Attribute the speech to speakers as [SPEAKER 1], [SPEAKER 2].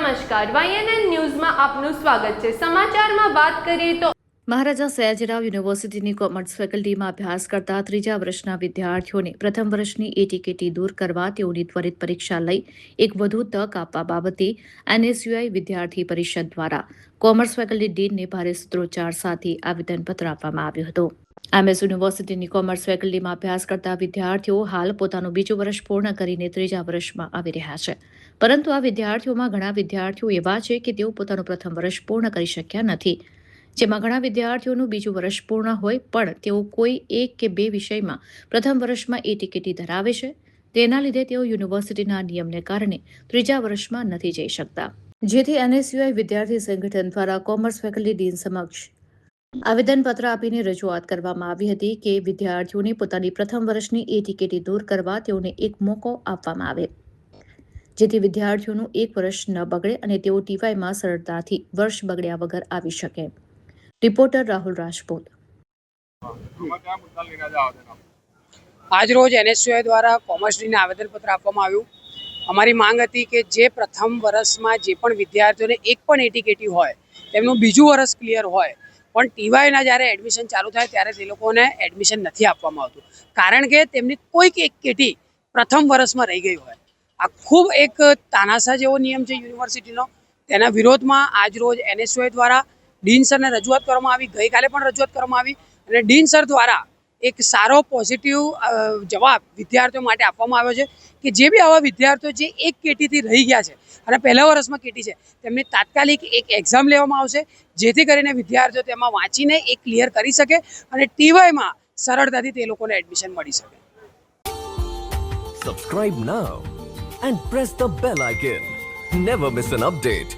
[SPEAKER 1] નમસ્કાર, YNN ન્યૂઝમાં આપનું સ્વાગત છે। સમાચારમાં વાત કરીએ તો
[SPEAKER 2] મહારાજા સયાજીરાવ યુનિવર્સિટીની કોમર્સ ફેકલ્ટીમાં અભ્યાસ કરતા ત્રીજા વર્ષના વિદ્યાર્થીઓને પ્રથમ વર્ષની એટીકેટી દૂર કરવા તેઓની ત્વરિત પરીક્ષા લઈ એક વધુ તક આપવા બાબતે NSUI વિદ્યાર્થી પરિષદ દ્વારા કોમર્સ ફેકલ્ટી ડીનને ભારે સૂત્રોચ્ચાર સાથે આવેદનપત્ર આપવામાં આવ્યું હતું। MS યુનિવર્સિટીની કોમર્સ ફેકલ્ટીમાં અભ્યાસ કરતા વિદ્યાર્થીઓ હાલ પોતાનું બીજું વર્ષ પૂર્ણ કરીને ત્રીજા વર્ષમાં આવી રહ્યા છે, પરંતુ આ વિદ્યાર્થીઓમાં ઘણા વિદ્યાર્થીઓ એવા છે કે તેઓ પોતાનું પ્રથમ વર્ષ પૂર્ણ કરી શક્યા નથી, જેમાં ઘણા વિદ્યાર્થીઓનું બીજું વર્ષ પૂર્ણ હોય પણ તેઓ કોઈ એક કે બે વિષયમાં પ્રથમ વર્ષમાં એટીકેટી ધરાવે છે। તેના લીધે તેઓ યુનિવર્સિટીના નિયમને કારણે ત્રીજા વર્ષમાં નથી જઈ શકતા, જેથી NSUI વિદ્યાર્થી સંગઠન દ્વારા કોમર્સ ફેકલ્ટી ડીન સમક્ષ આવેદનપત્ર આપીને રજૂઆત કરવામાં આવી હતી કે વિદ્યાર્થીઓને પોતાની પ્રથમ વર્ષની એટીકેટી દૂર કરવા તેઓને એક મોકો આપવામાં આવે, જેથી વિદ્યાર્થીઓનું એક વર્ષ ન બગડે અને તેઓ ટીવાયમાં સરળતાથી વર્ષ બગડ્યા વગર આવી શકે। રિપોર્ટર રાહુલ રાજપૂત।
[SPEAKER 3] આજ રોજ NSUI દ્વારા કોમર્સ ડીને આવેદનપત્ર આપવામાં આવ્યું। અમારી માંગ હતી કે જે પ્રથમ વર્ષમાં જે પણ વિદ્યાર્થીઓને એક પણ એટીકેટી હોય તેમનું બીજું વર્ષ ક્લિયર હોય પણ ટીવાયના જ્યારે એડમિશન ચાલુ થાય ત્યારે તે લોકોને એડમિશન નથી આપવામાં આવતું, કારણ કે તેમની કોઈક એક કેટી પ્રથમ વર્ષમાં રહી ગઈ હોય। આ ખૂબ એક તાનાશા જેવો નિયમ છે યુનિવર્સિટીનો। તેના વિરોધમાં આજ રોજ NSUI દ્વારા ડીન સરને રજૂઆત કરવામાં આવી, ગઈકાલે પણ રજૂઆત કરવામાં આવી અને ડીન સર દ્વારા એક સારો પોઝિટિવ જવાબ વિદ્યાર્થીઓ માટે આપવામાં આવ્યો છે કે જે બી આવા વિદ્યાર્થીઓ જે એક કેટીથી રહી ગયા છે અને પહેલા વર્ષમાં કેટી છે તેમની તાત્કાલિક એક એક્ઝામ લેવામાં આવશે, જેથી કરીને વિદ્યાર્થીઓ તેમાં વાંચીને એ ક્લિયર કરી શકે અને ટીવાયમાં સરળતાથી તે લોકોને એડમિશન મળી શકે।
[SPEAKER 4] Subscribe now and press the bell icon. Never miss an update.